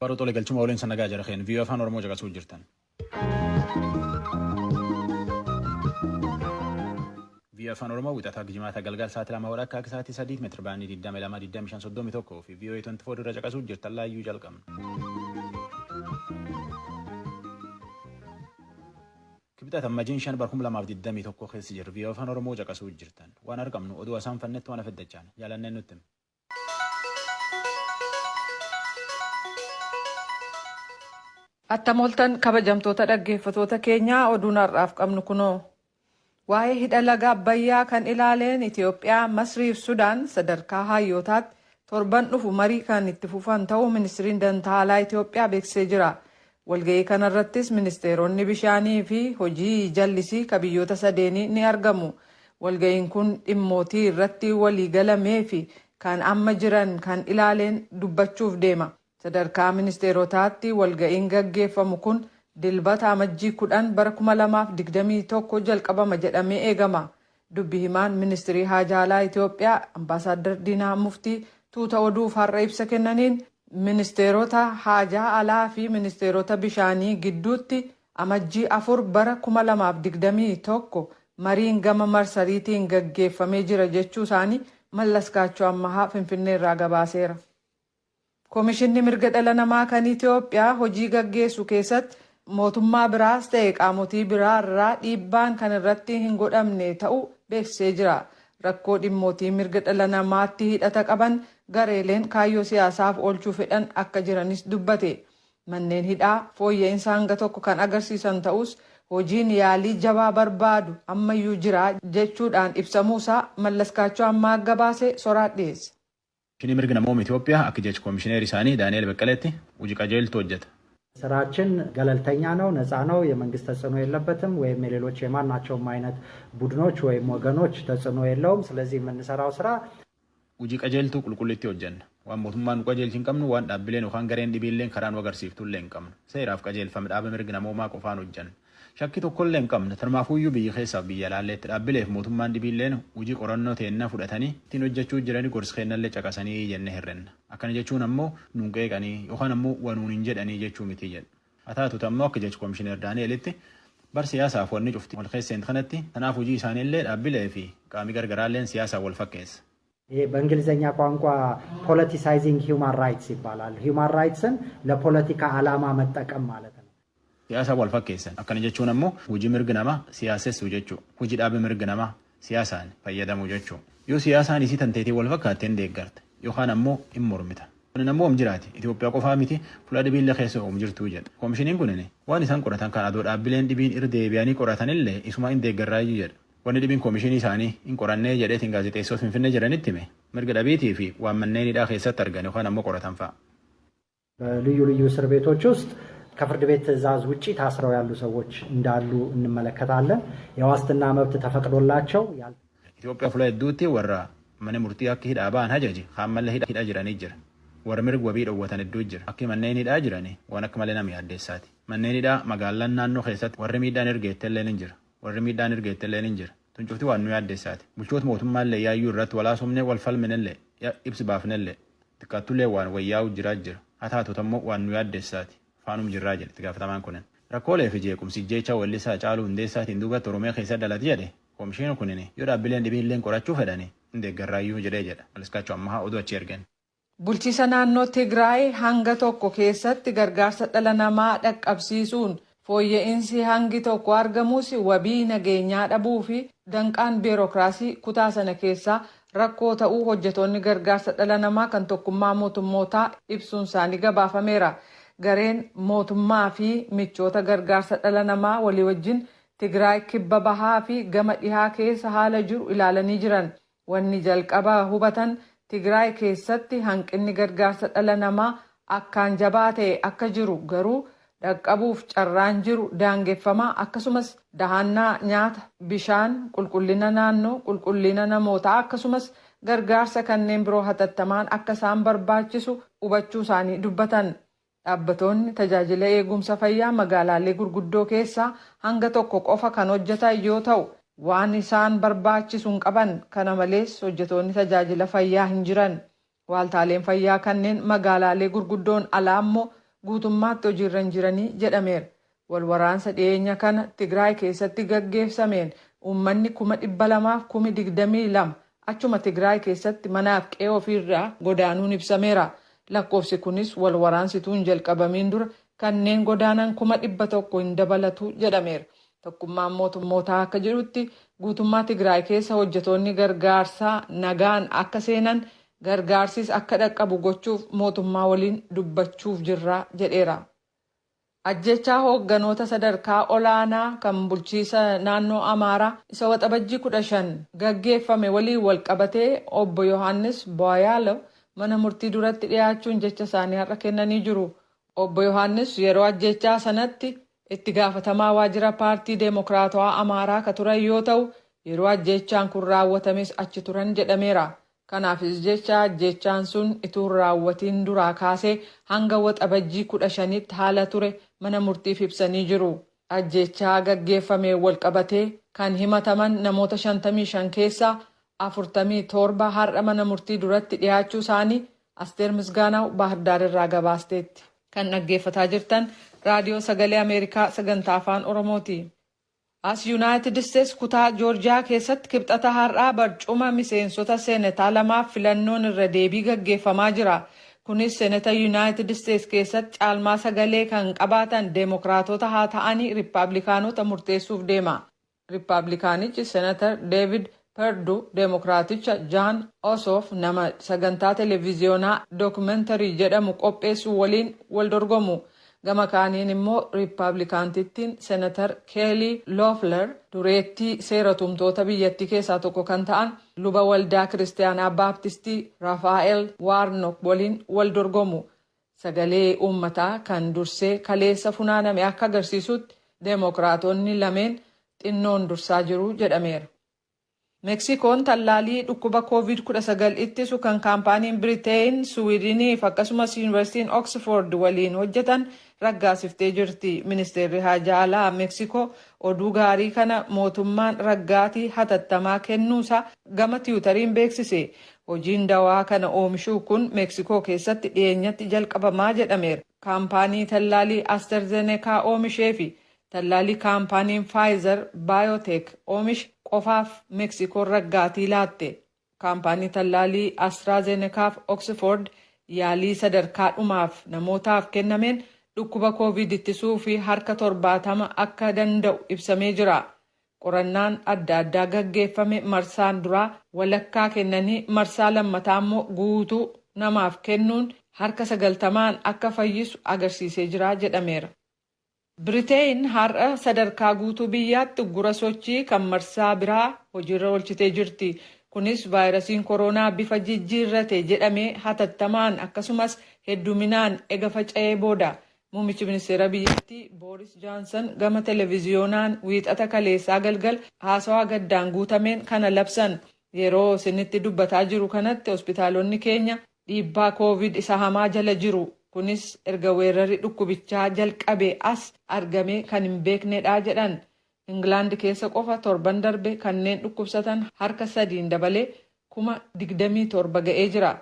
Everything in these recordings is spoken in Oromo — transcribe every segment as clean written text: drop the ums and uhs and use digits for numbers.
Baruu tolee galchuma waliin sanagaa jira keen viiyoo afaan Oromoo caqasuu jirtan. Viiyoo afaan Oromoo wixataa jimaata galgal sa'aatii 2 akka sa'aatii 3 meetira baanii 22 fi viiyoo 24 irra caqasuu jirtan laayyuu jalqabna. Kibxata ammajiin 5/2021 keessa jiru viiyoo afaan Oromoo caqasuu jirtan. Waan argamnu oduu asaan fannetti waan afaddachaan jaalanneen nutti. Attamoltan kabajamtoota dhaggeeffatoota keenyaa oduun har'aaf qabnu kunoo. Waa'ee hidha laga Abbayyaa kan ilaaleen Itoophiyaa, Masrii fi Sudaan sadarkaa hayyootaatti torban dhufu marii kan itti fufan ta'uu ministiriin dantaa alaa Itoophiyaa beeksisee jira. Walga'ii kanarrattis ministeeronni bishaanii fi hojii jallisii ka biyyoota sadeenii ni argamu. Walga'iin kun dhimmootii irratti walii galamee fi kan amma jiran kan ilaaleen dubbachuuf deema. Sadarkaa ministeerotaatti walga'iin gaggeeffamu kun dilbata amajjii 10 bara 2021 jalqabama jedhamee eegama. Dubbi himaan ministirii haajaa alaa Itoophiyaa Ambaasaadder Diinaa Muftii tuuta oduuf har'a ibsa kennaniin ministeerota haajaa alaa fi ministeerota bishaanii gidduutti amajjii 4 bara 2021 mariin gama marsariitiin gaggeeffamee jira jechuu isaanii Mallaskaachoo Ammahaa Finfinneerraa gabaaseera. Koomishinni mirga dhala namaa kan Itoophiyaa hojii gaggeessu keessatti mootummaa biraas ta'e qaamotii biraa irraa dhiibbaan kan irratti hin godhamne ta'uu beeksisee jira. Rakkoo dhimmootii mirga dhala namaatti hidhata qaban gareeleen kaayyoo siyaasaaf oolchuu fedhan akka jiranis dubbate. Manneen hidhaa fooyya'insa hanga tokko kan agarsiisan ta'us hojiin yaalii jabaa barbaadu ammayyuu jira jechuudhaan ibsamuusaa Mallaskaachoo Ammaa gabaasee soraat dhiyeesse. Kini mirga namoota Itoophiyaa akka jecha ኮሚሽነር isaanii ዳንኤል በቀለቲ hojii qajeeltuu hojjeta. ስራችን ገለልተኛ ነው፣ ነፃ ነው፣ የመንግስት ተጽዕኖ የለበትም ወይም የሌሎች የማናቸውም አይነት ቡድኖች ወይም ወገኖች ተጽዕኖ የለውም። ስለዚህ የምንሰራው ስራ hojii qajeeltuu qulqullitti hojjenna. Waan mootummaan nu qajeelchi hin qabnu, waan dhaabbileen yookaan gareen dhibiilleen karaa nu agarsiiftullee hin qabnu. Seeraaf qajeelfame dhaaba mirga namoomaa qofaan hojjenna. Shakki tokkollee hin qabne tarmaafuyyuu biyya keessaaf biyya laalleetti dhaabbileef mootummaan dhibiilleen hojii qorannoo teennaa fudhatanii ittiin hojjechuu jiranii gorsa kennallee caqasanii jennee hirrenna. Akkana jechuun ammoo nuun qeeqanii yookaan ammoo wanuun hin jedhanii jechuu miti jedhu. Haa taatuutu ammoo akka jecha koomishineer Daani'elitti bar siyaasaaf wanni cufti wal keesseen kanatti kanaaf hojii isaaniillee dhaabbilee fi qaamii gargaraalleen siyaasaa wal fakkeessa. በእንግሊዘኛ ቋንቋ ፖለቲሳይዚንግ ሂውማን ራይትስ ይባላል። ሂውማን ራይትስን ለፖለቲካ ዓላማ መጠቀም ማለት ነው። Siyaasa wal fakkeessan akkana jechuun ammoo hojii mirga namaa siyaasessuu jechuu. Hojii dhaabbii mirga namaa siyaasaan fayyadamuu jechuu. Yoo siyaasaan isii tanteetii wal fakkaatteen deeggarta yookaan ammoo hin mormita. Kun ammoo jiraati. Itoophiyaa qofaa miti fuula dhibiillee keessa jirtuu jedha. Koomishiniin kunin waan isaan qoratan kan adoo dhaabbileen dhibiin irra deebi'anii qoratanillee isuma hin deeggarraayyuu jedha. Wanni dhibiin koomishinii isaanii hin qorannee jedheetiin gaazexeessota Finfinnee jiranitti hime mirga dhabiitii fi waan manneen hidhaa keessatti argan yookaan ammoo qoratan fa'a. ልዩ ልዩ እስር ቤቶች ውስጥ ከፍርድ ቤት ትዕዛዝ ውጪ ታስረው ያሉ ሰዎች እንዳሉ እንመለከታለን። የዋስትና መብት ተፈቅዶላቸው ኢትዮጵያ ፍላ ዱቲ ወራ ማነ ሙርቲ አክ ሂዳ ባን ሀጃጂ ኻመለ ሂዳ ጅራኒ ጅራ ወር ምርግ ወቢ ደወተን ዱ ጅራ አክ ማነን ሂዳ ጅራኒ ወን አክ ማለና ሚያደሳቲ ማነን ሂዳ መጋላን ናኖ ኸሰት ወር ሚዳን እርገተለን ጅራ ወር ሚዳን እርገተለን ጅራ ቱንጩቲ ዋኑ ያደሳቲ ሙልቾት ሞቱማለ ያዩ ረት ወላሶምነ ወልፈልምነለ ኢብስ ባፍነለ ተካቱለ ዋን ወያው ጅራ ጅራ አታቱ ተሞ ዋኑ ያደሳቲ faanum jirraa jedhe itti gaafatamaan kunin. Rakkoolee fi jeequmsi jecha wallisaa caaluu hundeessaatiin duubatti Oromiyaa keessa dalati jedhe koomishiin kunin yoo dhaabbileen dhibiilleen qorachuu fedhani hin deeggarraayyuu jedhee jedha. Mallaskaachoo Ammahaa oduu achi ergan. Bulchiisa naannoo Tigraay hanga tokko keessatti gargaarsa dhala namaa dhaqqabsiisuun fooyya'insi hangi tokko argamus wabii nageenyaa dhabuu fi danqaan biirokiraasii kutaa sana keessaa rakkoo ta'uu hojjetoonni gargaarsa dhala namaa kan tokkummaa mootummootaa ibsuun isaanii gabaafameera. Gareen mootummaa fi michoota gargaarsa dhala namaa walii wajjin Tigraay kibba bahaa fi gama dhihaa keessa haala jiru ilaalanii jiran. Wanni jalqaba hubatan Tigraay keessatti hanqinni gargaarsa dhala namaa akkaan jabaa ta'e akka jiru garuu dhaqqabuuf carraan jiru daangeffamaa akkasumas dahannaa nyaata, bishaan, qulqullina naannoo, qulqullina namootaa akkasumas gargaarsa kanneen biroo hatattamaan akka isaan barbaachisu hubachuu isaanii dubbatan. Dhaabbatoonni tajaajila eegumsa fayyaa magaalaalee gurguddoo keessaa hanga tokko qofa kan hojjetan yoo ta'u waan isaan barbaachisu hin qaban. Kana malees hojjetoonni tajaajila fayyaa hin jiran. Waaltaaleen fayyaa kanneen magaalaalee gurguddoon alaa immoo guutummaatti hojiirra hin jiranii jedhameera. Walwaraansa dhiyeenya kana Tigraay keessatti gaggeessameen uummanni 222,000 achuma Tigraay keessatti manaaf qe'ee ofiirraa godaanuun ibsameera. Lakkoofsi kunis walwaraansituun jalqabamiin dura kanneen godaanan 100,000 hin dabalatu jedhameera. Tokkummaan mootummootaa akka jedhutti guutummaa Tigraay keessa hojjetoonni gargaarsaa nagaan akka seenan gargaarsis akka dhaqqabu gochuuf mootummaa waliin dubbachuuf jirra jedheera. Ajjechaa hoogganoota sadarkaa olaanaa kan bulchiisa naannoo Amaaraa isa waxabajjii 15 gaggeeffame waliin wal qabatee obbo Yohaannis Boyaalo mana murtii duratti dhiyaachuun jecha isaanii har'a kennanii jiru. Obbo Yohaannis yeroo ajjechaa sanatti itti gaafatamaa waajjira paartii Deemokiraatawaa Amaaraa ka turan yoo ta'u yeroo ajjechaan kun raawwatames achi turan jedhameera. Kanaafis jecha ajjechaan sun ituu raawwatiin duraa kaasee hanga waxabajjii 15tti haala ture mana murtiif ibsanii jiru. Ajjechaa gaggeeffame wal qabatee kan himataman namoota 55 keessaa 47 har'a mana murtii duratti dhiyaachuu isaanii Asteer Misgaanaw Baahirdaar irraa gabaasteetti. Kan dhaggeeffataa jirtan raadiyoo sagalee Ameerikaa sagantaa afaan Oromooti. As United States kutaa Joorjiyaa keessatti kibxata har'aa barcuma miseensota seenataa lamaaf filannoon irra deebii gaggeeffamaa jira. Kunis seenata United States keessatti caalmaa sagalee kan qabaatan Deemokiraatota haa ta'anii Riippaabilikaanota murteessuuf deema. Riippaabilikaanichi Seenatar David Perdue Deemokiraaticha John Ossoff nama sagantaa televiziyoonaa dookumentarii jedhamu qopheessuu waliin wal dorgomu. Gama kaaniin immoo Riippaabilikaantittiin Seenatar Kelly Loeffler dureettii seera tumtoota biyyattii keessaa tokko kan ta'an luba waldaa kiristaanaa baaptistii Rafaa'el Warnock waliin wal dorgomu. Sagalee uummataa kan dursee kaleessa funaaname akka agarsiisutti Deemokiraatonni lameen xinnoon dursaa jiru jedhameera. Meksikoon tallaalii dhukkuba COVID-19 ittisu kan kaampaaniin Biriteen, Suwiidinii fi akkasumas Yuunivarsiitiin Oxford waliin hojjetan raggaasiftee jirti. Ministeerri Haajaa Alaa Meksikoo oduu gaarii kana mootummaan raggaatii hatattamaa kennuusaa gama tiwutariin beeksise. Hojiin dawaa kana oomishuu kun Meksikoo keessatti dhiyeenyatti jalqabamaa jedhameera. Kaampaanii tallaalii AstraZeneca oomishee fi tallaalii kaampaaniin Pfizer Biotech oomishe qofaaf Meksikoon raggaatii laatte. Kaampaanii tallaalii AstraZeneca fi Oxford yaalii sadarkaa dhumaaf namootaaf kennameen dhukkuba COVID ittisuu fi harka 70 akka danda'u ibsamee jira. Qorannaan adda addaa gaggeeffame marsaan duraa walakkaa kennanii marsaa lammataa immoo guutuu namaaf kennuun harka 90 akka fayyisu agarsiisee jira jedhameera. Biriteen har'a sadarkaa guutuu biyyaatti uggura sochii kan marsaa biraa hojiirra oolchitee jirti. Kunis vaayirasiin koronaa bifa jijjiirrate jedhamee hatattamaan akkasumas hedduminaan ega faca'ee booda. Muummichi ministeera biyyattii Booris Johnson gama televiziyoonaan wiixata kaleessaa galgal haasawaa gaddaan guutameen kana labsan. Yeroo isinitti dubbataa jiru kanatti hospitaalonni keenya dhiibbaa COVID isa hamaa jala jiru. Kunis erga weerarri dhukkubichaa jalqabe as argame kan hin beeknedha jedhan. Ingilaand keessa qofa torban darbe kanneen dhukkubsatan harka 3 dabalee 27,000 ga'ee jira.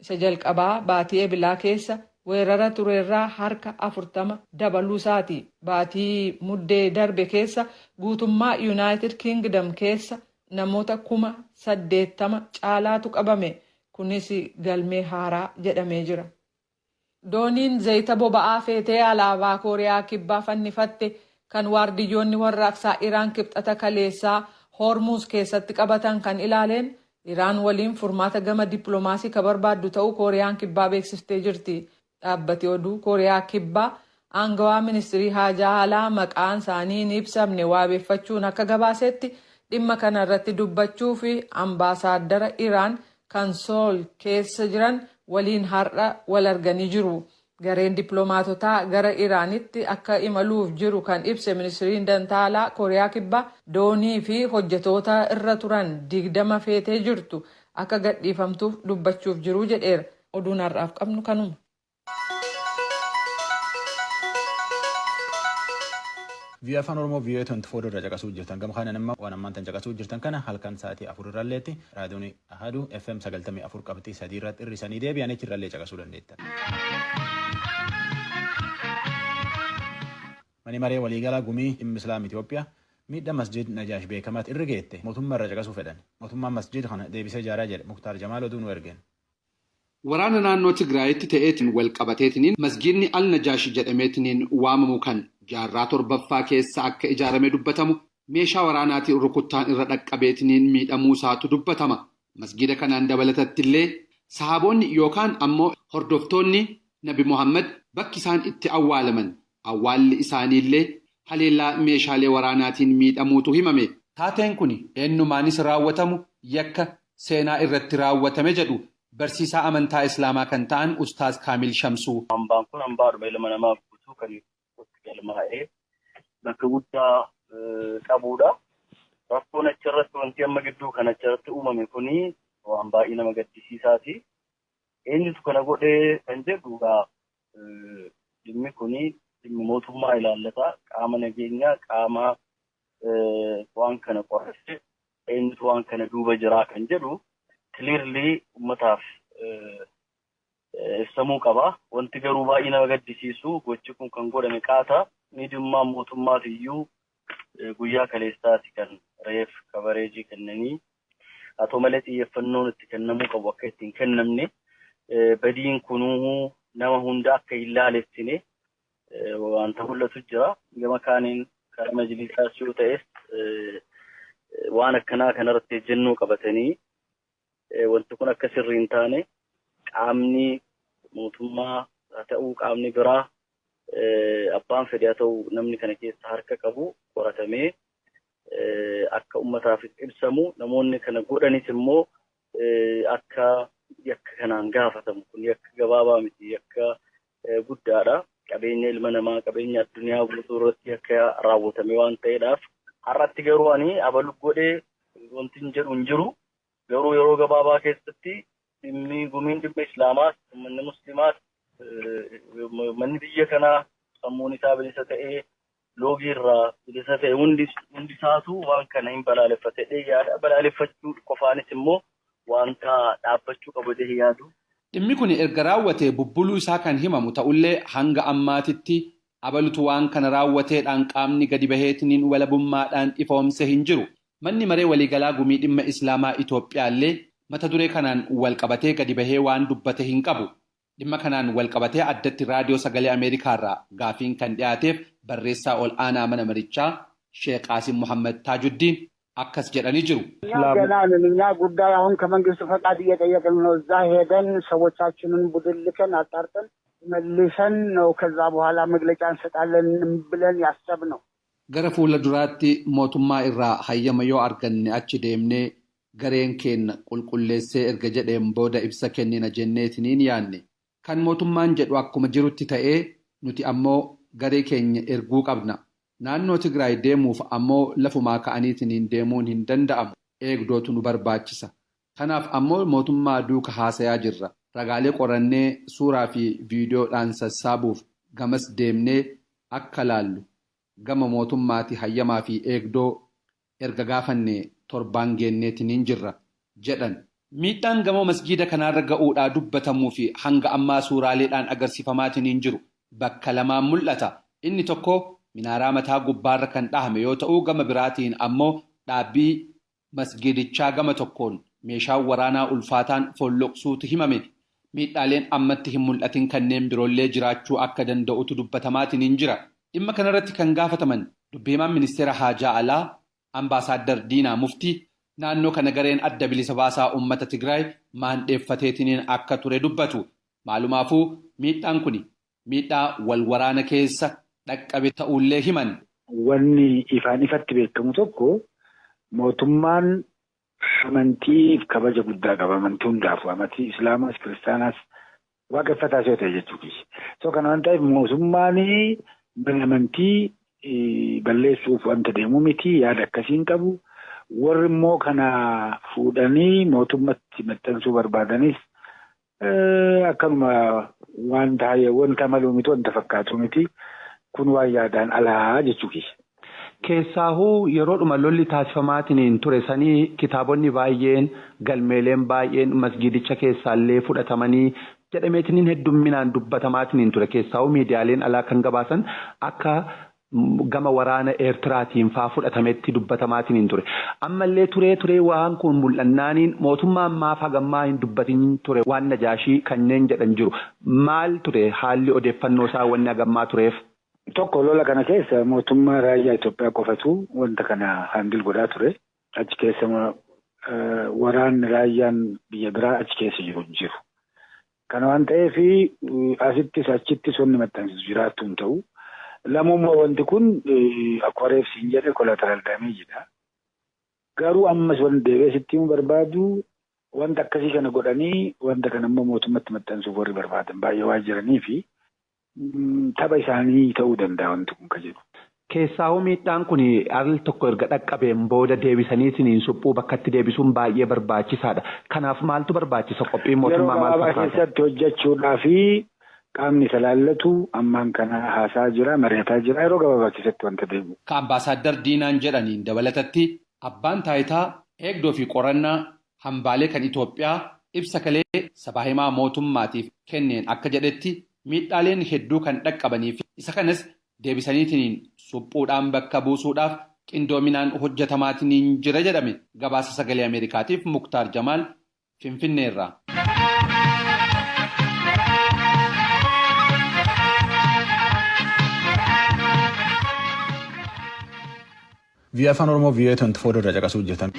Isa jalqabaa baatii ebilaa keessa weerara turerraa harka 40 dabaluu isaati. Baatii muddee darbe keessa guutummaa United Kingdom keessa namoota 80,000 caalaatu qabame. Kunis galmee haaraa jedhamee jira. Dooniin zayita boba'aa feetee alaabaa Kooriyaa kibbaa fannifatte kan waardiyyoonni warraaqsaa Iraan kibxata kaleessaa Hormuz keessatti qabatan kan ilaaleen Iraan waliin furmaata gama dippiloomaasii ka barbaaddu ta'uu Kooriyaan kibbaa beeksiftee jirti. Dhaabbati oduu Kooriyaa kibbaa aangawaa ministirii haajaa alaa maqaan isaanii hin ibsamne waabeeffachuun akka gabaasetti dhimma kana irratti dubbachuu fi ambaasaaddara Iraan kan Sool keessa jiran waliin har'a wal arganii jiru. Gareen dippiloomaatotaa gara Iraanitti akka imaluuf jiru kan ibse ministiriin dantaalaa Kooriyaa kibbaa doonii fi hojjetoota irra turan 20 feetee jirtu akka gadhiifamtuuf dubbachuuf jiru jedheera. Oduun har'aaf qabnu kanuma. Via Afaan Oromoo VOA 24 irra caqasuu jirtan gama kanaan immoo waan ammaan tan caqasuu jirtan kana halkan sa'aatii 4 irralleetti raadiyoon Ahaduu FM 94 qabxii 3 irratti hir'isanii deebi'anii achirrallee caqasuu dandeettan. Mani maree waliigalaa gumii dhimma Islaam Itoophiyaa miidhaa masjid Najaash beekamaatti irra geette mootummaa irra caqasuu fedhan. Mootummaan masjid kana deebisee ijaaraa jedhe Muktaar Jamaal Oduu nu ergeen. Waraana naannoo Tigraayitti ta'eetiin wal qabateetiin masjidni Al-Najaash jedhameetiin waamamu kan jaarraa torbaffaa keessa akka ijaaramee dubbatamu meeshaa waraanaatiin rukuttaan irra dhaqqabeetiin miidhamuu isaatu dubbatama. Masjida kanaan dabalatatti illee sahaboonni yookaan ammoo hordoftoonni Nabi Muhammad bakki isaan itti awwaalaman awwaalli isaaniillee haleellaa meeshaalee waraanaatiin miidhamuutu himame. Taateen kun eenyumaanis raawwatamu yakka seenaa irratti raawwatame jedhu barsiisaa amantaa Islaamaa kan ta'an Ustaaz Kaamil Shamsuu. Hambaan kun hambaa dhuma ilma namaaf guutuu kan itti galmaa'ee bakka guddaa qabuudha. Rakkoon achirratti wanti amma gidduu kan achirratti uumame kuni waan baay'ee nama gaddisiisaati. Eenyutu kana godhee kan jedhu dhimmi kuni dhimmi mootummaa ilaallata. Qaama nageenyaa qaama waan kana qorate eenyutu waan kana duuba jiraa kan jedhu clearly ummataaf ibsamuu qaba. Wanti garuu baay'ee nama gaddisiisu gochi kun kan godhame qaata. Miidhummaan mootummaatiyyuu guyyaa kaleessaati kan reef kabareejii kennanii haa ta'u malee xiyyeeffannoon itti kennamuu qabu akka ittiin kennamne badiin kunuu nama hunda akka hin laalessine wanta mul'atu jira. Gama kaaniin kan majlisaas yoo ta'es waan akkanaa kanarratti ejjennoo qabatanii wanti kun akka sirrii hin taane qaamni mootummaa haa ta'uu qaamni biraa abbaan fedhe haa ta'u namni kana keessa harka qabu qoratamee akka ummataaf ibsamu namoonni kana godhanis immoo akka yakka kanaan gaafatamu. Kun yakka gabaabaa miti, yakka guddaadha. Qabeenya ilma namaa qabeenya addunyaa guutuu irratti akka raawwatame waan ta'eedhaaf har'atti garuu ani abalu godhee wanti hin jedhu hin jiru. Garuu yeroo gabaabaa keessatti dhimmi gumiin dhimma Islaamaas uummanni Muslimaas manni biyya kanaa sammuun isaa bilisa ta'ee loogii irraa bilisa ta'e hundi isaatu waan kana hin balaaleffatee yaada. Balaaleffachuu qofaanis immoo wanta dhaabbachuu qabu jedhee yaadu. Dhimmi kun erga raawwatee bubbuluu isaa kan himamu ta'ullee hanga ammaatitti abalutu waan kana raawwateedhaan qaamni gadi baheetiniin walabummaadhaan ifoomse hin jiru. Manni maree waliigalaa gumii dhimma Islaamaa Itoophiyaallee mata duree kanaan walqabatee gadi bahee waan dubbate hin qabu. Dhimma kanaan walqabatee addatti raadiyoo sagalee Ameerikaarraa gaafiin kan dhiyaateef barreessaa ol aanaa mana marichaa Sheekh Qaasim Muhammad Taajuddiin akkas jedhanii jiru. እኛ ጉዳይ አሁን ከመንግስት ፈቃድ እየጠየቅን ነው። እዛ ሄደን ሰዎቻችንን ቡድን ልከን አጣርተን መልሰን ነው ከዛ በኋላ መግለጫ እንሰጣለን ብለን ያሰብነው። Gara fuula duraatti mootummaa irraa hayyama yoo arganne achi deemnee gareen keenya qulqulleessee erga jedheen booda ibsa kennina jenneetiniin yaanne. Kan mootummaan jedhu akkuma jirutti ta'ee nuti ammoo garee keenya erguu qabna. Naannoo Tigraay deemuuf ammoo lafumaa ka'aniitiniin deemuun hin danda'amu. Eegdootu nu barbaachisa. Kanaaf ammoo mootummaa duuka haasayaa jirra. Ragaalee qorannee suuraa fi viidiyoodhaan sassaabuuf gamas deemnee akka laallu. Gama mootummaati hayyamaa fi eegdoo erga gaafanne torbaan geenneetiniin jirra jedhan. Miidhaan gamoo masjiida kanaarra ga'uudhaa dubbatamuu fi hanga ammaa suuraaleedhaan agarsiifamaatiniin jiru bakka lamaan mul'ata. Inni tokko minaaraa mataa gubbaarra kan dhahame yoo ta'u gama biraatiin ammoo dhaabbii masjiidichaa gama tokkoon meeshaan waraanaa ulfaataan folloqsuutu himame. Miidhaaleen ammatti hin mul'atin kanneen biroollee jiraachuu akka danda'utu dubbatamaatiniin jira. Dhimma kanarratti kan gaafataman dubbiimaan ministeera haajaa alaa ambaasaadar Diinaa Muftii naannoo kana gareen adda bilisa baasaa uummata Tigraay maandheeffateetiniin akka ture dubbatu. Maalumaafuu miidhaan kun miidhaa wal waraana keessa dhaqqabe ta'ullee himan. Wanni ifaan ifatti beekamu tokko mootummaan amantiif kabaja guddaa qaba. Amantii hundaafuu amantii Islaamaas Kiristaanaas waaqeffataas yoo ta'e jechuudha. So kana waan ta'eef mootummaan amantii balleessuuf wanta deemu miti yaada akkasiin qabu. Warri immoo kana fuudhanii mootummatti maxxansuu barbaadanis akkanuma wanta maluu miti wanta fakkaatu miti kun waan yaadaan alaa jechuudha. Keessaahuu yeroodhuma lolli taasifamaatiin ture sanii kitaabonni baay'een galmeeleen baay'een masjiidicha keessaallee fudhatamanii jedhameetiniin heddumminaan dubbatamaatiin ture. Keessaahuu miidiyaaleen alaa kan gabaasan akka gama waraana Eertiraatiin faa fudhatametti dubbatamaatiin hin ture. Ammallee turee waan kun mul'annaaniin mootummaan maaf hagammaa hin dubbatin ture waan Najaashii kanneen jedhan jiru. Maal ture haalli odeeffannoo isaa wanni hagammaa tureef? Tokko lola kana keessa mootummaa raayyaa Itoophiyaa qofatu wanta kana handil godhaa ture. Achi keessa waraanni raayyaan biyya biraa achi keessa jiru. Kana waan ta'eef asittis achittis wanni maxxansiisu jiraattu hin ta'u. Lamummaa wanti kun akkuma reefsiin jedhe collateral damage. Garuu ammas wanti deebi'ee sitti himuu barbaadu wanta akkasii kana godhanii wanta kana immoo mootummatti maxxansuuf warri barbaadan baay'ee waan jiranii fi tapha isaanii ta'uu danda'a wanti kun ka jedhu. Keessaawuu miidhaan kun al tokko erga dhaqqabeen booda deebisaniitiin suphuu bakkatti deebisuun baay'ee barbaachisaadha. Kanaaf maaltu barbaachisa qophiin mootummaa maal fakkaata? Yeroo gabaabaa keessatti hojjechuudhaa fi qaamni ilaallatu ammaan kana haasaa jira, mari'ataa jira. Yeroo gabaabaa keessatti wanta deemu. Ka Ambaasaadder Diinaan jedhaniin dabalatatti abbaan taayitaa eegdoo fi qorannaa hambaalee kan Itoophiyaa ibsa kalee sabaa himaa mootummaatiif kenneen akka jedhetti miidhaaleen hedduu kan dhaqqabaniif isa kanas deebisaniitiin suphuudhaan bakka buusuudhaaf qindoominaan hojjetamaatiin jira jedhame. Gabaasa sagalee Ameerikaatiif Muktaar Jamaal Finfinneerraa. Via Afaan Oromoo Via 24 irra caqasuu hojjetan.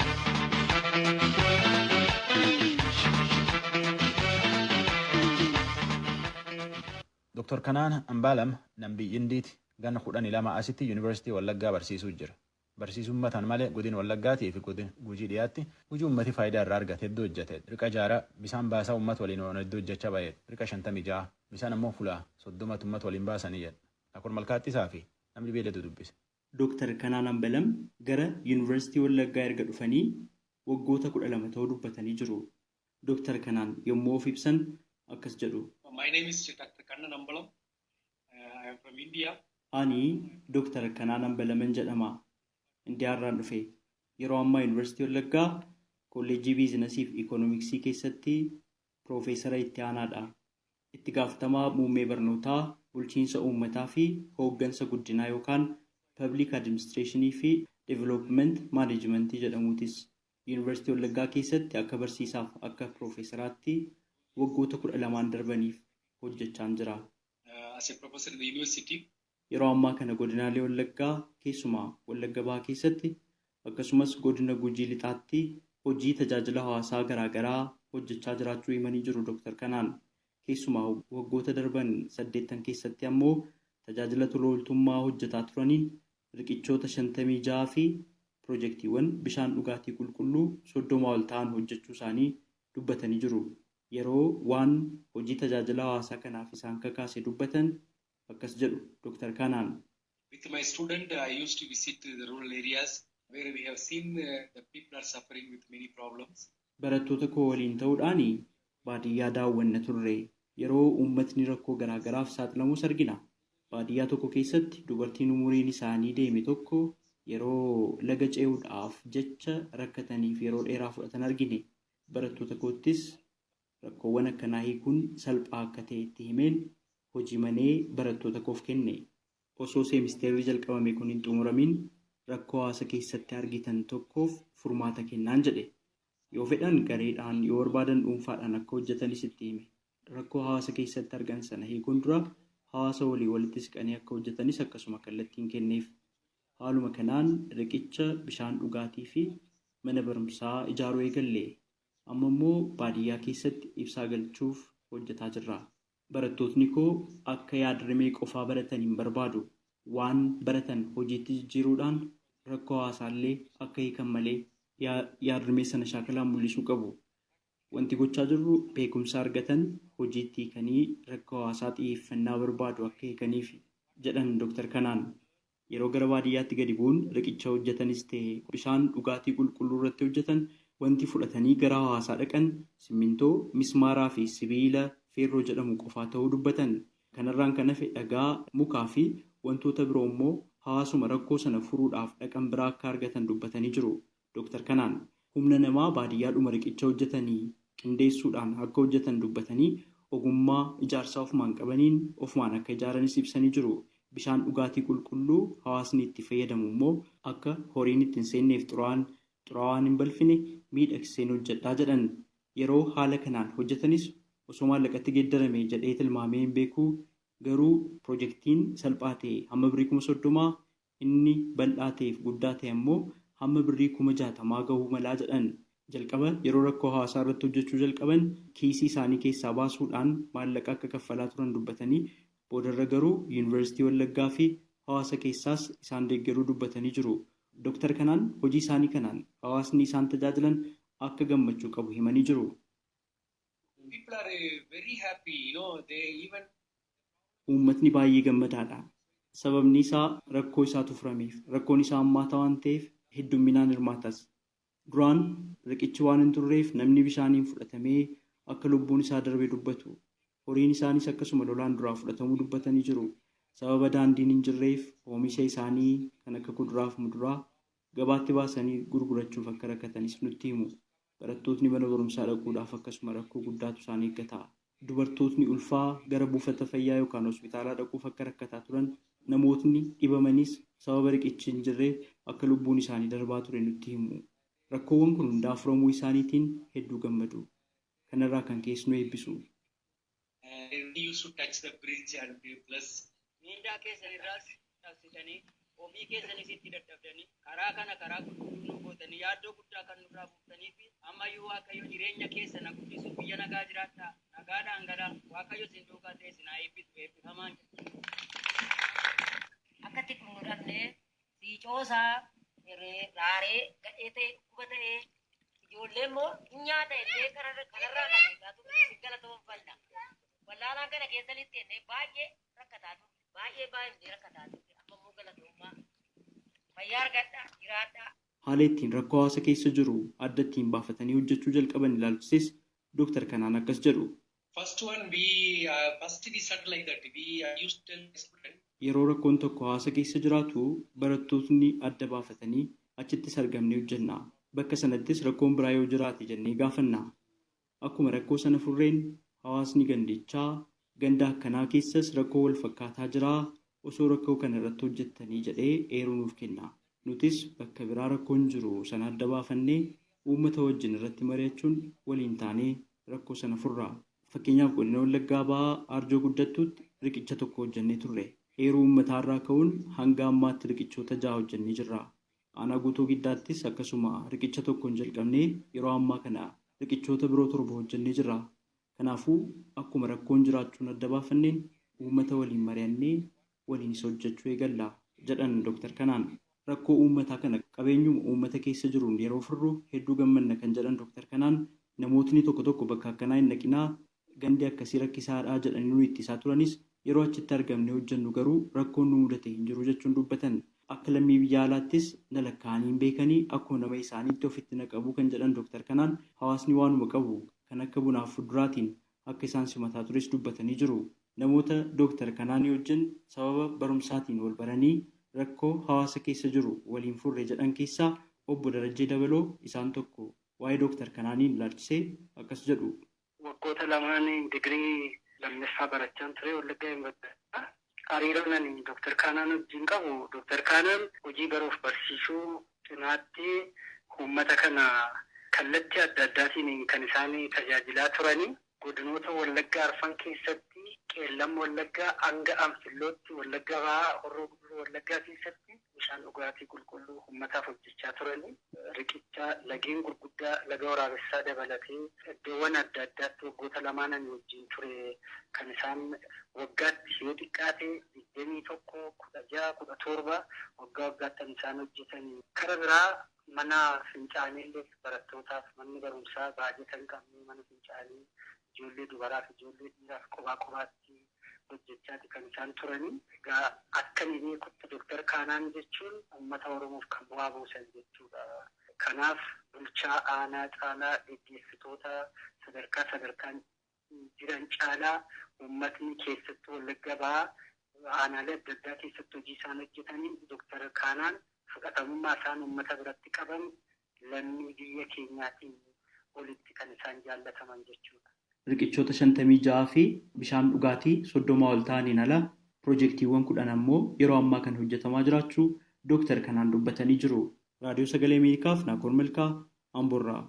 Dr. Kanaan Ambaalam Nambiyyindiiti ganna 12 asitti Yuunivarsiitii Wallaggaa barsiisuu jira. Barsiisuun mataan malee godina Wallaggaatii fi godina Gujii dhiyaatti hojii uummati faayidaa irraa argate hedduu hojjete. Riqa jaaraa bisaan baasaa uummata waliin hedduu hojjechaa baay'ee. Riqa 56 bisaan ammoo fulaa 30 uummata waliin baasanii jedha. Akkuma malkaattisaa fi namni beelatu dubbise. Dr. Kanaan Ambalam gara Yuunivarsiitii Wallaggaa erga dhufanii waggoota 12 ta'uu dubbatanii jiru. Dr. Kanaan yommuu of ibsan akkas jedhu. My name is Dr. Kanaan Ambalam. I am from India. Ani Dr. Kanaan Ambalaman jedhama. Indiyaarraan dhufe. Yeroo ammaa Yuunivarsiitii Wallaggaa Kolleejjii Biizinasii fi Ikoonomiksii keessatti Piroofeesara itti aanaadha. Itti gaafatamaa muummee barnootaa, bulchiinsa uummataa fi hooggansa guddinaa yookaan Public Administrationii fi Development Managementii jedhamuutis. Yuunivarsiitii Wallaggaa keessatti akka barsiisaaf akka piroofeesaraatti waggoota 12 darbaniif hojjechaa jira. As a professor in the university. Yeroo ammaa kana godinaalee Wallaggaa keessumaa Wallagga Bahaa keessatti akkasumas godina Gujii Lixaatti hojii tajaajila hawaasaa garaagaraa hojjechaa jiraachuu himanii jiru Dr. Kanaan. Keessumaa waggoota darban 8 keessatti ammoo tajaajila tola ooltummaa hojjetaa turaniin riqichoota 56 fi piroojeektiiwwan bishaan dhugaatii qulqulluu 30 ol ta'an hojjechuu isaanii dubbatanii jiru. Yeroo waan hojii tajaajila hawaasaa kanaaf isaan kakaase dubbatan akkas jedhu Dr. Kanaan. With my student, I used to visit the rural areas where we have seen the people are suffering with many problems. Barattoota koo waliin ta'uudhaan baadiyyaa daawwanna turre. Yeroo uummatni rakkoo garaagaraaf saaxilamus argina. Baadiyyaa tokko keessatti dubartiin umuriin isaanii deeme tokko yeroo laga ce'uudhaaf jecha rakkataniif yeroo dheeraa fudhatan argine. Barattoota koottis rakkoowwan akkanaa hiikuun salphaa akka ta'e itti himeen hojii manee barattoota koof kenne. Osoo seemisteerri jalqabame kun hin xumuramin rakkoo hawaasa keessatti argitan tokkoof furmaata kennaan jedhe. Yoo fedhan gareedhaan yoo barbaadan dhuunfaadhaan akka hojjetanis itti hime. Rakkoo hawaasa keessatti argan sana hiikuun dura hawaasa walii walitti siqanii akka hojjetanis akkasuma kallattiin kenneef. Haaluma kanaan riqicha bishaan dhugaatii fi mana barumsaa ijaaruu eegalle. Amma immoo baadiyyaa keessatti ibsaa galchuuf hojjetaa jirra. Barattootni koo akka yaadrimee qofaa baratan hin barbaadu. Waan baratan hojiitti jijjiiruudhaan rakkoo hawaasaallee akka hiikan malee yaadrimee sana shaakalaan mul'isuu qabu. Wanti gochaa jirru beekumsa argatan hojiitti hiikanii rakkoo hawaasaa xiyyeeffannaa barbaadu akka hiikaniif jedhan Dr. Kanaan. Yeroo gara baadiyyaatti gadi bu'uun riqicha hojjetanis ta'e bishaan dhugaatii qulqulluu irratti hojjetan wanti fudhatanii gara hawaasaa dhaqan simmintoo, mismaaraa fi sibiila feerroo jedhamu qofaa ta'uu dubbatan. Kanarraan kan hafe dhagaa, mukaa fi wantoota biroo immoo hawaasuma rakkoo sana furuudhaaf dhaqan biraa akka argatan dubbatanii jiru. Dr. Kanaan humna namaa baadiyyaadhuma riqicha hojjetanii qindeessuudhaan akka hojjetan dubbatanii ogummaa ijaarsaa ofumaan qabaniin ofumaan akka ijaaranis ibsanii jiru. bishaan dhugaatii qulqulluu hawaasni itti fayyadamu immoo akka horiin itti hin seenneef xuraawaan hin balfine miidhagseen hojjedhaa jedhan. Yeroo haala kanaan hojjetanis osoo maallaqatti geeddarame jedhee tilmaamee hin beeku. Garuu piroojeektiin salphaa ta'e hamma birrii 30,000 inni bal'aa ta'eef guddaa ta'e immoo hamma birrii 60,000 gahuu malaa jedhan. Jalqaba yeroo rakkoo hawaasaa irratti hojjechuu jalqaban kiisii isaanii keessaa baasuudhaan maallaqa akka kaffalaa turan dubbatanii boodarra garuu yuunivarsiitii Wallaggaa fi hawaasa keessaas isaan deeggaruu dubbatanii jiru. Dooktar kanaan hojii isaanii kanaan hawaasni isaan tajaajilan akka gammachuu qabu himanii jiru. Uummatni baay'ee gammadaadha. Sababni isaa rakkoo isaatu furameef rakkoon isaa hammaataa waan ta'eef heddumminaan hirmaatas. Duraan riqichi waan hin turreef namni bishaaniin fudhatamee akka lubbuun isaa darbe dubbatu. Horiin isaanis akkasuma lolaan duraa fudhatamuu dubbatanii jiru. Sababa daandiin hin jirreef oomisha isaanii kan akka kuduraa fi muduraa gabaatti baasanii gurgurachuuf akka rakkatanis nutti himu. Barattootni mana barumsaa dhaquudhaaf akkasuma rakkoo guddaatu isaan eeggata. Dubartootni ulfaa gara buufata fayyaa yookaan hospitaalaa dhaquuf akka rakkataa turan, namootni dhibamanis sababa riqichi hin jirreef akka lubbuun isaanii darbaa ture nutti himu. Rakkoowwan kun hundaa furamuu isaaniitiin hedduu gammadu. Kanarraa kan keessu nu eebbisu. Miindaa keessanirraas taasisanii ofii keessanis itti dadhabdanii karaa kana karaa gurgudduu nu gootanii yaaddoo guddaa kan nurraa buuftanii fi ammayyuu Waaqayyo jireenya keessa na guddisuu biyya nagaa jiraadhaa nagaadhaan galaa Waaqayyo isin duukaa ta'e isin haa eebbisu eebbifamaan jedhu. Akkatti kun nu dhabnee siicoosaa raaree gadhee ta'e dhukkuba ta'ee ijoollee immoo nyaata illee kanarraa kan eegaa turre isin galatoomfanna. Wallaalaa kana keessanitti ennee baay'ee rakkataa turre. Baay'ee rakkataa turre. Amma immoo galatoommaa. Fayyaa argadhaa, jiraadhaa. Haala ittiin rakkoo hawaasa keessa jiru adda ittiin baafatanii hojjechuu jalqaban ilaalchises Dooktar kanaan akkas jedhu. Yeroo rakkoon tokko hawaasa keessa jiraatu barattootni adda baafatanii achittis argamnee hojjenna. Bakka sanattis rakkoon biraa yoo jiraate jennee gaafanna. Akkuma rakkoo sana furreen hawaasni gandichaa ganda akkanaa keessas rakkoo wal fakkaataa jira. Osoo rakkoo kana irratti hojjettanii jedhee eeruu nuuf kenna. Nutis bakka biraa rakkoon jiru sana adda baafannee uummata wajjin irratti mari'achuun waliin taanee rakkoo sana furra. Fakkeenyaaf godina Wallaggaa ba'aa Arjoo guddattuutti riqicha tokko hojjennee turre. Eeruu uummataarraa ka'uun hanga ammaatti riqichoota 6 hojjennee jirra. Aanaa guutuu giddaattis akkasuma riqicha tokkoon jalqabnee yeroo ammaa kana riqichoota biroo 7 hojjennee jirra. Kanaafuu akkuma rakkoon jiraachuun adda baafanneen uummata waliin mari'annee waliinis hojjechuu eegalla jedhan Dooktar kanaan. Rakkoo uummataa kana qabeenyuma uummata keessa jiruun yeroo furru hedduu gammanna kan jedhan Dooktar kanaan namootni tokko bakka akkanaa hin dhaqinaa gandi akkasii rakkisaadhaa jedhanii nu ittisaa turanis yeroo achitti argamne hojjennu garuu rakkoon nu mudate hin jiru jechuun dubbatan. Akka lammii biyya alaattis na lakkaa'anii hin beekanii akkuma nama isaaniitti ofitti na qabu kan jedhan Dooktar kanaan hawaasni waanuma qabu kan akka bunaaf fuduraatiin akka isaan simataa tures dubbatanii jiru. Namoota Dooktar kanaan wajjin sababa barumsaatiin wal baranii rakkoo hawaasa keessa jiru waliin furre jedhan keessaa obbo Darajjee Dabaloo isaan tokko. Waa'ee Dooktar kanaaniin ilaalchisee akkas jedhu. Waggoota lamaan digirii lammaffaa barachaan ture Wallaggaa Yuunivarsiitii. Hariiroon ani Dooktar Kaanaan wajjin qabu Dooktar Kaanaan hojii baruuf barsiisuu cinaatti uummata kana kallattii adda addaatiin kan isaan tajaajilaa turanii godinoota Wallaggaa Arfan keessatti qeellam Wallaggaa hanga Anfillootti Wallaggaa ba'aa Horroo Guduruu Wallaggaa keessatti bishaan dhugaatii qulqulluu uummataaf hojjechaa turanii riqicha lageen gurguddaa laga waraabessaa dabalatee iddoowwan adda addaatti waggoota lamaan ani wajjin ture kan isaan waggaatti yoo xiqqaate 21, 16, 17 waggaatti isaan hojjetanii. Kara biraa mana fincaanii barattootaaf manni barumsaa baay'ee kan qabnu mana fincaanii ijoollee dubaraa fi ijoollee dhiiraaf qobaatti hojjechaati kan isaan turanii. Egaa akka ni beekutti Dooktar Kaanaan jechuun uummata Oromoof kan bu'aa buusan jechuudha. Kanaaf bulchaa aanaa caalaa gaggeessitoota sadarkaan jiran caalaa uummatni keessatti Wallaggaa ba'aa aanaalee adda addaa keessatti hojii isaan hojjetanii Dooktar Kaanaan fudhatamummaa isaan uummata biratti qaban lammii biyya keenyaatiin olitti kan isaan jaallataman jechuudha. Riqichoota 56 fi bishaan dhugaatii 30 ol ta'aniin ala Piroojeektiiwwan 10 ammoo yeroo ammaa kan hojjetamaa jiraachuu Dooktar kanaan dubbatanii jiru. Raadiyoo Sagalee Ameerikaaf Naakoor Milkaa Amboorraa.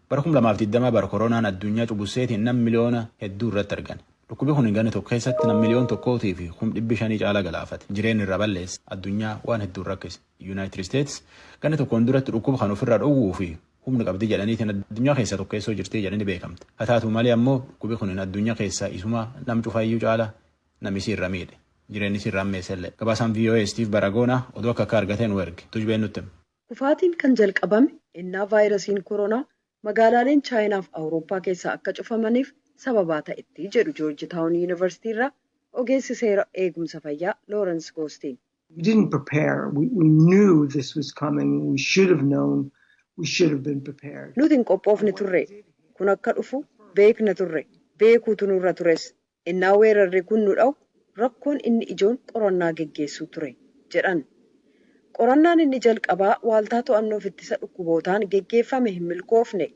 Bara 2020 bara koronaan addunyaa cubbuseetiin nam miliyoona hedduu irratti argan. Dhukkubi kun ganna tokko keessatti nam miliyoon tokkootii fi 500,000 caalaa galaafate. Jireenya irra balleessa addunyaa waan hedduu rakkise. United States ganna tokkoon duratti dhukkuba kan ofirraa dhowwuu fi humna qabdii jedhaniitiin addunyaa keessaa tokko keessoo jirtii jedhanii beekamte. Haa taatu malee ammoo dhukkubi kun addunyaa keessaa isuma nam cufaayyuu caalaa namisi irra miidhe. Jireenyi irra ammeessellee. Gabaasaan VOA Steve Baragoona oduu akka argateen werge. Tujbeen nutti. Kufaatiin kan jalqabame innaa vaayirasiin koronaa magaalaaleen chaayinaaf awurooppaa keessaa akka cufamaniif sababaa ta'etti jedhu joorji taawun yuunivarsiitii irraa ogeessi seera eegumsa fayyaa Lawrence Gostiin. We didn't prepare. We knew this was coming. We should have known. We should have been prepared. Nuti hin qophoofne turre. Kun akka dhufu beekna turre. Beekuutu nurra tures. Innaa weerarri kun nu dha'u rakkoon inni ijoon qorannaa geggeessuu ture jedhan. Qorannaan inni jalqabaa waaltaa to'annoof ittisa dhukkubootaan geggeeffame hin milkoofne.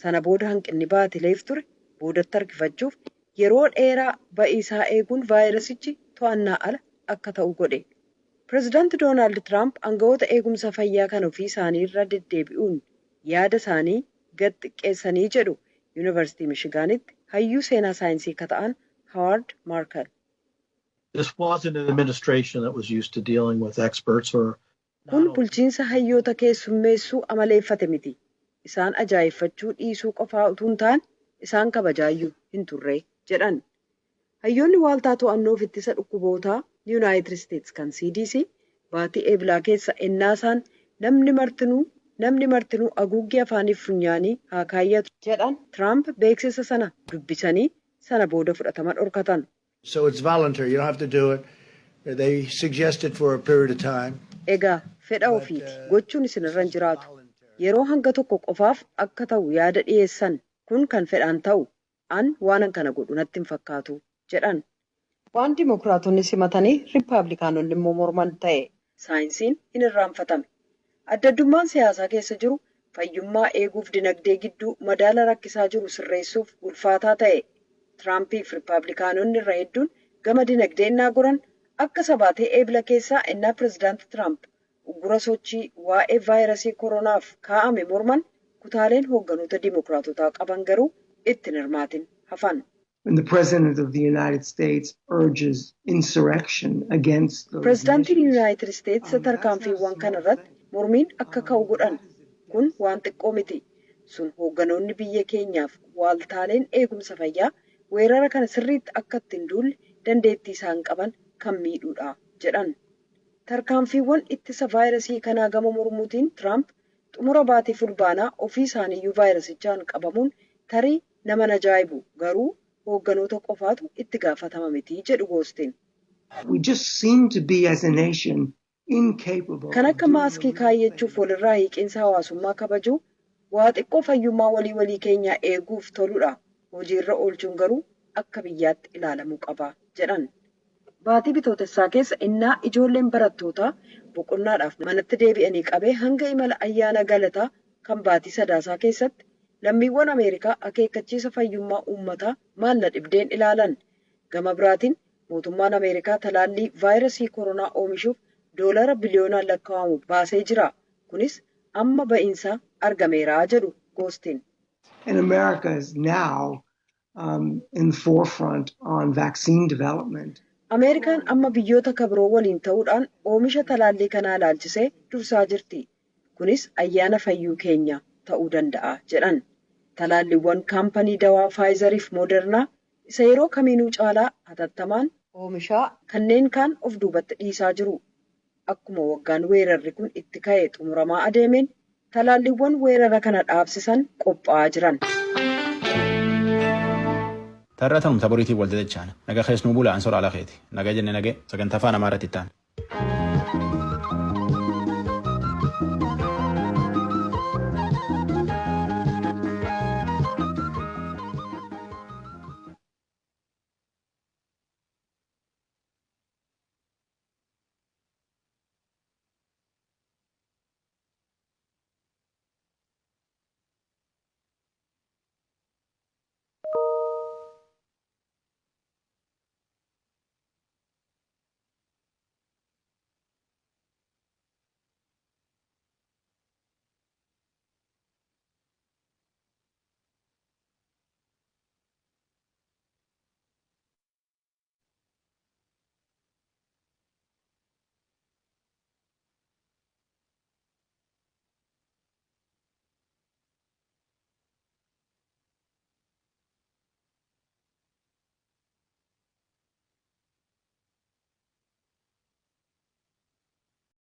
Sana booda hanqinni baatileef ture boodatti harkifachuuf yeroo dheeraa ba'iisaa eeguun vaayirasichi to'annaa ala akka ta'u godhe. Pireezidaanti Doonaald Tiraamp aangawoota eegumsa fayyaa kan ofii isaanii irra deddeebi'uun yaada isaanii gad xiqqeessanii jedhu Yuunivarsiitii Mishigaanitti hayyuu seenaa saayinsii akka ta'an Howard Markal. This wasn't an administration that was used to dealing with experts or Kun bulchiinsa hayyoota keessummeessuu amaleeffate miti. Isaan ajaa'effachuu dhiisuu qofaa utuu hin taane isaan kabajaayyuu hin turre jedhan. Hayyoonni waaltaa to'annoof ittisa dhukkubootaa Yuunaayitid Isteets kan CDC baatii eebilaa keessa ennaasaan namni martinuu haguuggii afaaniif funyaanii haa kaayyatu jedhan Tiraamp beeksisa sana dubbisanii sana booda fudhatama dhorkatan. So it's voluntary. You don't have to do it. They suggest it for a period of time. Egaa fedha ofiiti gochuun isinirra hin jiraatu. Yeroo hanga tokko qofaaf akka ta'u yaada dhiyeessan kun kan fedhaan ta'u an waan kana godhu natti hin fakkaatu jedhan. Waan dimokiraatonni simatanii riippaabilikaanonni immoo morman ta'e saayinsiin hin irraanfatame. Adda addummaan siyaasaa keessa jiru fayyummaa eeguuf dinagdee gidduu madaala rakkisaa jiru sirreessuuf ulfaataa ta'e. Tiraampiif riippaabilikaanonni irra hedduun gama dinagdee innaa goran akka sabaatee eebila keessaa innaa pireezidaanti Tiraamp uggura sochii waa'ee vaayirasii koronaaf kaa'ame morman kutaaleen hoogganoota dimokiraatotaa qaban garuu itti hin hirmaatin hafan. When the President of the United States urges insurrection against those Pireezidaantiin Yuunaayitid Isteets tarkaanfiiwwan kana irratti mormiin akka ka'u godhan kun waan xiqqoo miti. Sun hoogganoonni biyya keenyaaf waaltaaleen eegumsa fayyaa weerara kana sirriitti akka ittiin duulle dandeettii isaan qaban kan miidhuudha jedhan. Tarkaanfiiwwan ittisa vaayirasii kanaa gama mormuutiin Tiraamp xumura baatii fulbaanaa ofii isaaniiyyuu vaayirasichaan qabamuun tarii nama ajaa'ibu garuu hoogganoota qofaatu itti gaafatama miti jedhu Goostiin. We just seem to be as a nation incapable. Kan akka maaskii kaayyachuuf walirraa hiiqinsa hawaasummaa kabajuu waa xiqqoo fayyummaa walii keenyaa eeguuf toludha. Hojiirra oolchuun garuu akka biyyaatti ilaalamuu qaba jedhan. Baatii bitootessaa keessa innaa ijoolleen barattootaa boqonnaadhaaf manatti deebi'anii qabee hanga imala ayyaana galataa kan baatii sadaasaa keessatti lammiiwwan Ameerikaa akeekkachiisa fayyummaa uummataa maalla dhibdeen ilaalan. Gama biraatiin mootummaan Ameerikaa talaallii vaayirasii koronaa oomishuuf $1 biliyoonaan lakkaa'amu baasee jira. Kunis amma ba'iinsa argameera jedhu Goostiin. And America is now in the forefront on vaccine development. Ameerikaan amma biyyoota kabiroo waliin ta'uudhaan oomisha talaallii kanaa ilaalchisee dursaa jirti. Kunis ayyaana fayyuu keenya ta'uu danda'a jedhan. Talaalliiwwan kaampanii dawaa Faayizariif Moodernaa isa yeroo kamiinuu caalaa hatattamaan oomishaa kanneen kaan of duubatti dhiisaa jiru. Akkuma waggaan weerarri kun itti ka'ee xumuramaa adeemeen talaalliiwwan weerara kana dhaabsisan qophaa'aa jiran. Tarraatanumta boriitiif waltajjii naga keessnuu bulaa ansora ala keeti naga jenne nage sagantaa afaan amaaraatti ta'an.